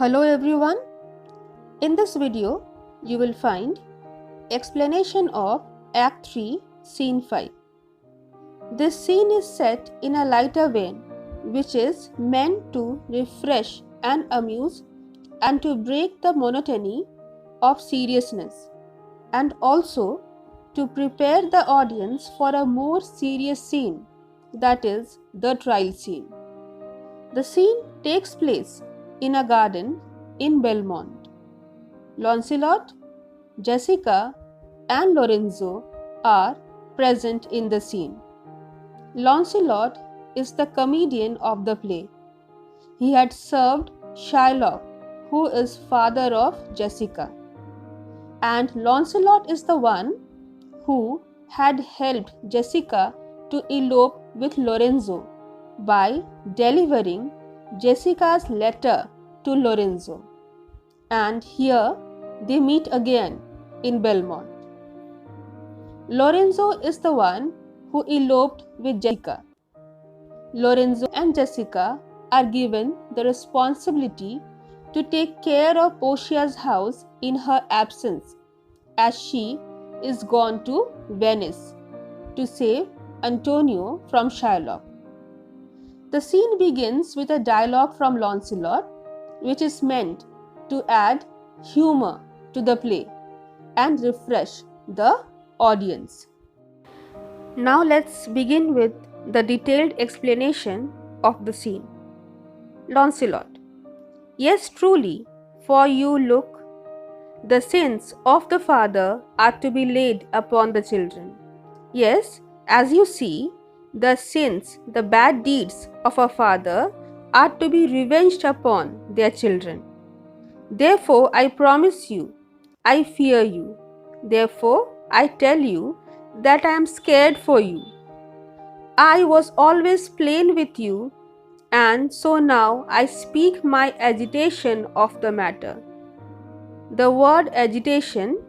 Hello everyone. In this video, you will find explanation of Act 3, Scene 5. This scene is set in a lighter vein, which is meant to refresh and amuse and to break the monotony of seriousness, and also to prepare the audience for a more serious scene, that is, the trial scene. The scene takes place in a garden in Belmont. Lancelot, Jessica, and Lorenzo are present in the scene. Lancelot is the comedian of the play. He had served Shylock, who is father of Jessica. And Lancelot is the one who had helped Jessica to elope with Lorenzo by delivering Jessica's letter to Lorenzo. And here they meet again in Belmont. Lorenzo is the one who eloped with Jessica. Lorenzo and Jessica are given the responsibility to take care of Portia's house in her absence, as she is gone to Venice to save Antonio from Shylock. The scene begins with a dialogue from Lancelot, which is meant to add humor to the play and refresh the audience. Now let's begin with the detailed explanation of the scene. Lancelot: Yes, truly, for you look, the sins of the father are to be laid upon the children. Yes, as you see, the sins, the bad deeds of a father are to be revenged upon their children. Therefore, I promise you, I fear you. Therefore, I tell you that I am scared for you. I was always plain with you, and so now I speak my agitation of the matter. The word agitation,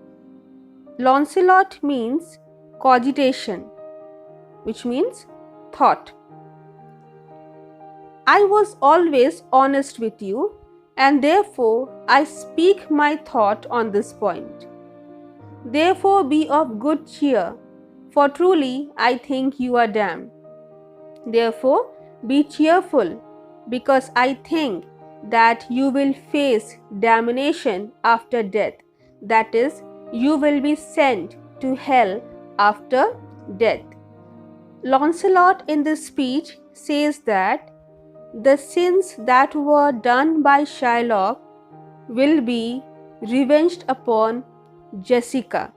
Lancelot, means cogitation, which means thought. I was always honest with you, and therefore I speak my thought on this point. Therefore be of good cheer, for truly I think you are damned. Therefore be cheerful, because I think that you will face damnation after death, that is, you will be sent to hell after death. Lancelot in this speech says that the sins that were done by Shylock will be revenged upon Jessica,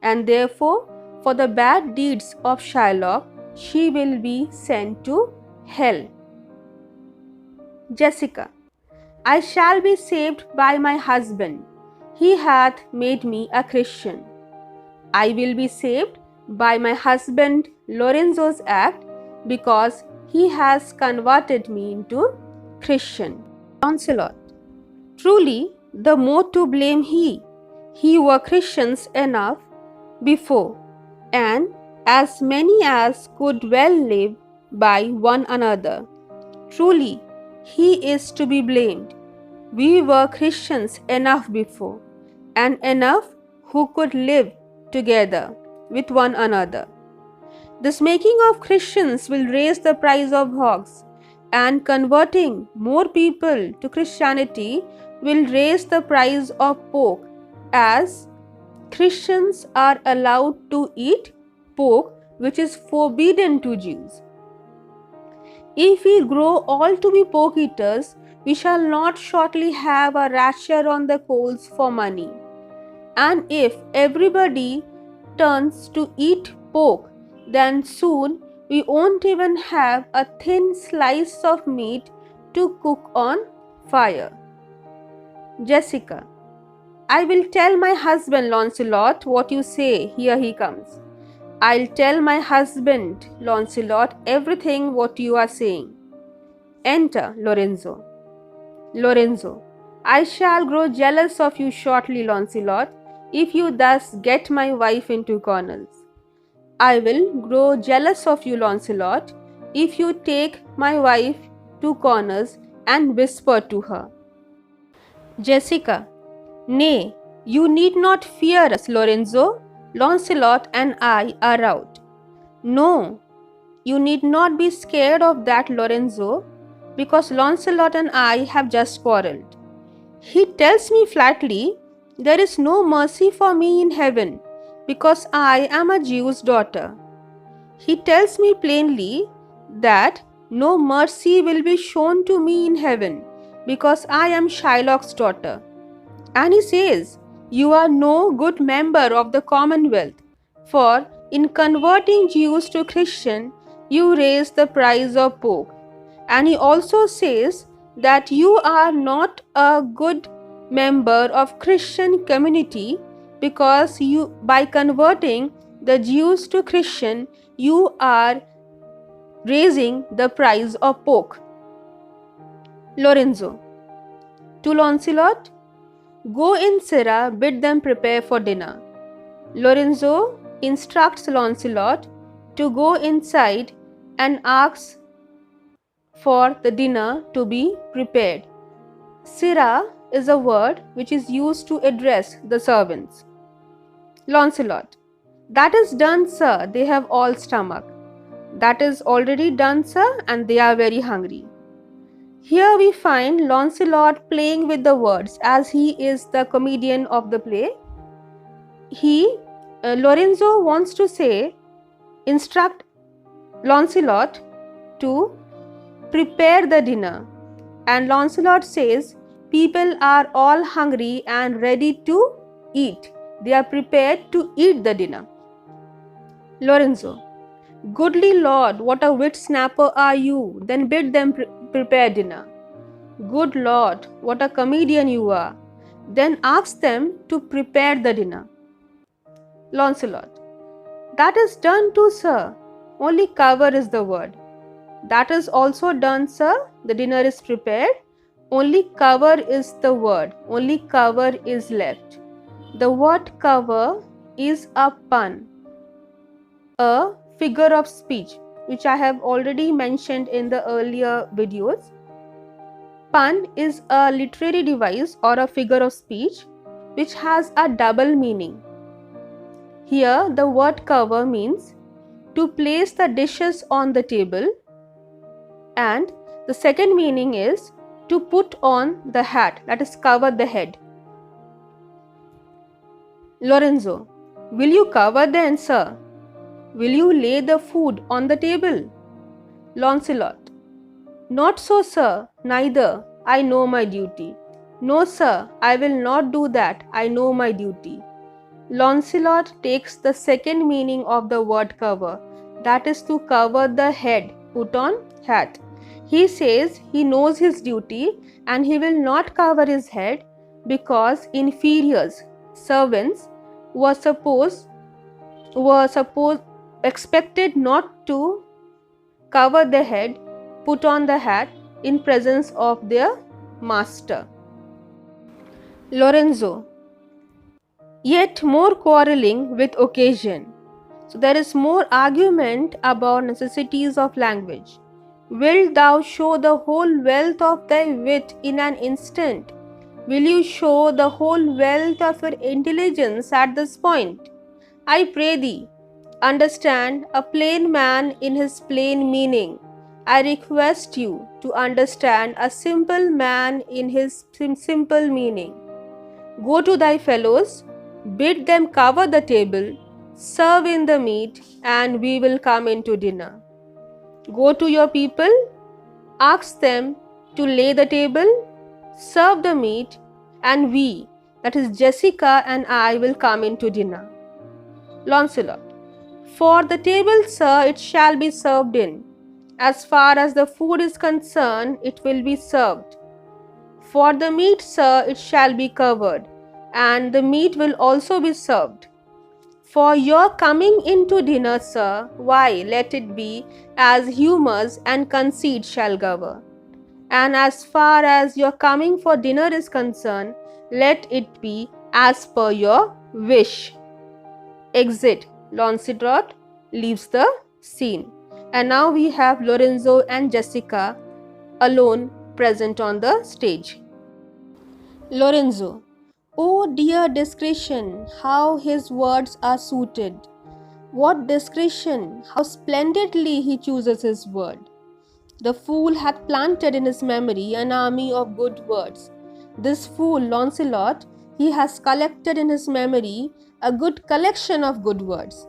and therefore for the bad deeds of Shylock she will be sent to hell. Jessica: I shall be saved by my husband. He hath made me a Christian. I will be saved by my husband Lorenzo's act, because he has converted me into Christian. Lancelot: Truly, the more to blame he were Christians enough before, and as many as could well live by one another. Truly, he is to be blamed. We were Christians enough before, and enough who could live together with one another. This making of Christians will raise the price of hogs, and converting more people to Christianity will raise the price of pork, as Christians are allowed to eat pork, which is forbidden to Jews. If we grow all to be pork eaters, we shall not shortly have a rasher on the coals for money. And if everybody turns to eat pork, then soon we won't even have a thin slice of meat to cook on fire. Jessica: I will tell my husband Lancelot what you say. Here he comes. I'll tell my husband Lancelot everything what you are saying. Enter Lorenzo. Lorenzo: I shall grow jealous of you shortly, Lancelot, if you thus get my wife into corners. I will grow jealous of you, Lancelot, if you take my wife to corners and whisper to her. Jessica. Nay, you need not fear us, Lorenzo. Launcelot and I are out. No, you need not be scared of that, Lorenzo, because Launcelot and I have just quarrelled. He tells me flatly, there is no mercy for me in heaven, because I am a Jew's daughter. He tells me plainly that no mercy will be shown to me in heaven, because I am Shylock's daughter. And he says, you are no good member of the Commonwealth, for in converting Jews to Christian, you raise the price of pork. And he also says that you are not a good member of Christian community because you, by converting the Jews to Christian, you are raising the price of pork. Lorenzo. To Launcelot, go in, Sirrah, bid them prepare for dinner. Lorenzo instructs Launcelot to go inside and ask for the dinner to be prepared. Sirrah is a word which is used to address the servants. Launcelot. That is done, sir. They have all stomach. That is already done, sir, and they are very hungry. Here we find Launcelot playing with the words as he is the comedian of the play. Lorenzo wants to say, instruct Launcelot to prepare the dinner. And Launcelot says, people are all hungry and ready to eat. They are prepared to eat the dinner. Lorenzo. Goodly Lord, what a wit snapper are you, then bid them prepare dinner. Good Lord, what a comedian you are, then ask them to prepare the dinner. Launcelot. That is done too, sir, only cover is the word. That is also done, sir, the dinner is prepared, only cover is the word, only cover is left. The word cover is a pun, a figure of speech, which I have already mentioned in the earlier videos. Pun is a literary device or a figure of speech which has a double meaning. Here the word cover means to place the dishes on the table, and the second meaning is to put on the hat, that is cover the head. Lorenzo. Will you cover then, sir? Will you lay the food on the table? Launcelot. Not so, sir, neither. I know my duty. No, sir, I will not do that. I know my duty. Launcelot takes the second meaning of the word cover, that is to cover the head, put on hat. He says he knows his duty and he will not cover his head because inferiors, servants, were expected not to cover the head, put on the hat in presence of their master. Lorenzo. Yet more quarrelling with occasion. So there is more argument about necessities of language. Wilt thou show the whole wealth of thy wit in an instant? Will you show the whole wealth of your intelligence at this point? I pray thee, understand a plain man in his plain meaning. I request you to understand a simple man in his simple meaning. Go to thy fellows, bid them cover the table, serve in the meat, and we will come into dinner. Go to your people, ask them to lay the table, serve the meat, and we, that is Jessica and I, will come into dinner. Launcelot. For the table, sir, it shall be served in. As far as the food is concerned, it will be served. For the meat, sir, it shall be covered, and the meat will also be served. For your coming into dinner, sir, why, let it be as humours and conceit shall govern. And as far as your coming for dinner is concerned, let it be as per your wish. Exit. Launcelot leaves the scene. And now we have Lorenzo and Jessica alone present on the stage. Lorenzo. Oh dear discretion, how his words are suited. What discretion, how splendidly he chooses his word. The fool hath planted in his memory an army of good words. This fool, Launcelot, he has collected in his memory a good collection of good words.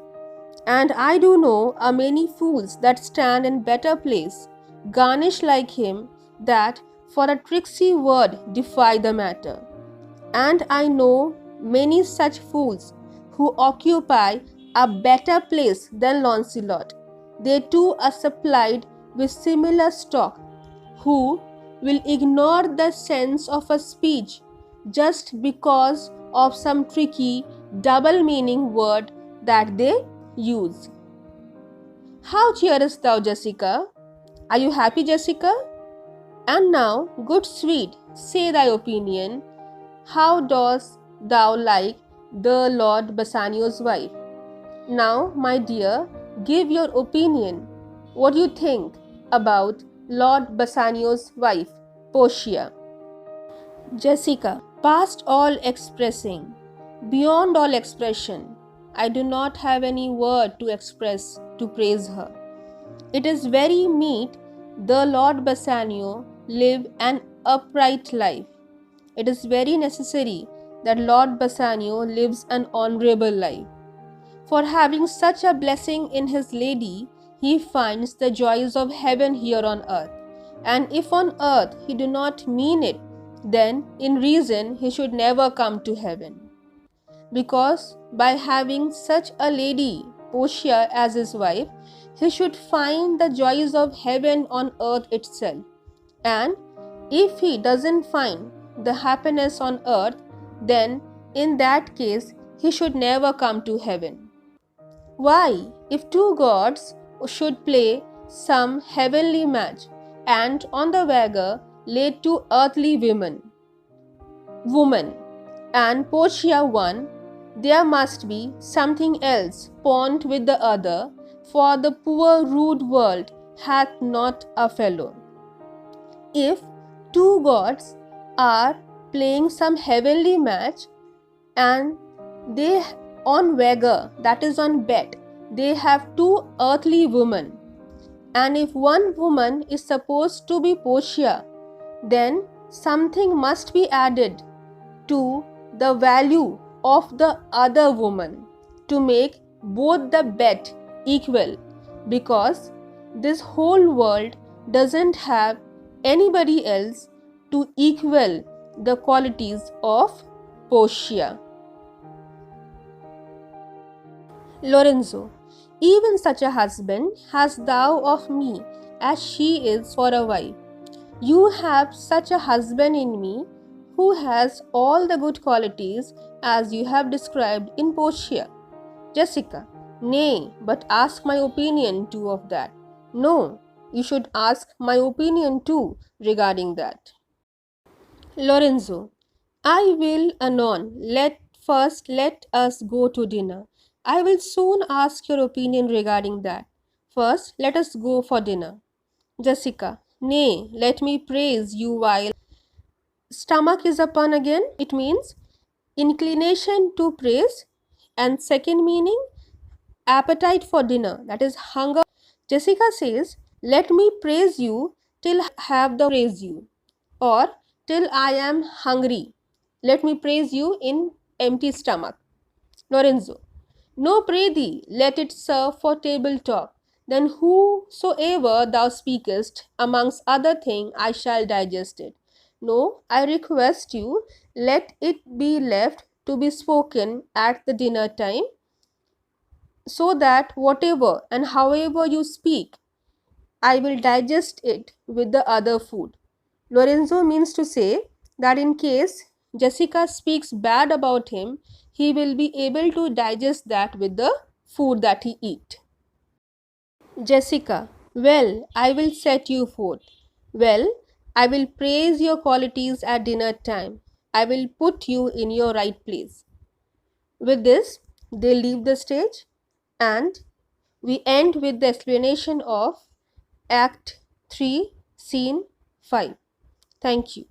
And I do know a many fools that stand in better place, garnished like him, that for a tricksy word defy the matter. And I know many such fools who occupy a better place than Launcelot. They too are supplied with similar stock, who will ignore the sense of a speech just because of some tricky double meaning word that they use. How cheerest thou, Jessica? Are you happy, Jessica? And now, good sweet, say thy opinion. How dost thou like the Lord Bassanio's wife? Now, my dear, give your opinion. What do you think about Lord Bassanio's wife, Portia? Jessica, past all expressing, beyond all expression, I do not have any word to express to praise her. It is very meet the Lord Bassanio live an upright life. It is very necessary that Lord Bassanio lives an honorable life. For having such a blessing in his lady, he finds the joys of heaven here on earth. And if on earth he do not mean it, then in reason he should never come to heaven. Because by having such a lady, Portia, as his wife, he should find the joys of heaven on earth itself. And if he doesn't find the happiness on earth, then in that case he should never come to heaven. Why, if two gods should play some heavenly match, and on the wager lay two earthly woman, and Portia won, there must be something else pawned with the other, for the poor rude world hath not a fellow. If two gods are playing some heavenly match, and they on wager, that is on bet, they have two earthly women, and if one woman is supposed to be Portia, then something must be added to the value of the other woman to make both the bet equal, because this whole world doesn't have anybody else to equal the qualities of Portia. Lorenzo, even such a husband hast thou of me as she is for a wife. You have such a husband in me who has all the good qualities as you have described in Portia. Jessica, nay, but ask my opinion too of that. No, you should ask my opinion too regarding that. Lorenzo, I will anon. Let us go to dinner. I will soon ask your opinion regarding that. First, let us go for dinner. Jessica, nay, let me praise you while stomach is upon again. It means inclination to praise, and second meaning appetite for dinner, that is hunger. Jessica says, let me praise you till I have the praise you, or till I am hungry. Let me praise you in empty stomach. Lorenzo, no, pray thee, let it serve for table talk. Then whosoever thou speakest, amongst other thing, I shall digest it. No, I request you, let it be left to be spoken at the dinner time, so that whatever and however you speak, I will digest it with the other food. Lorenzo means to say that in case Jessica speaks bad about him, he will be able to digest that with the food that he eat. Jessica, well, I will set you forth. Well, I will praise your qualities at dinner time. I will put you in your right place. With this, they leave the stage, and we end with the explanation of Act 3, Scene 5. Thank you.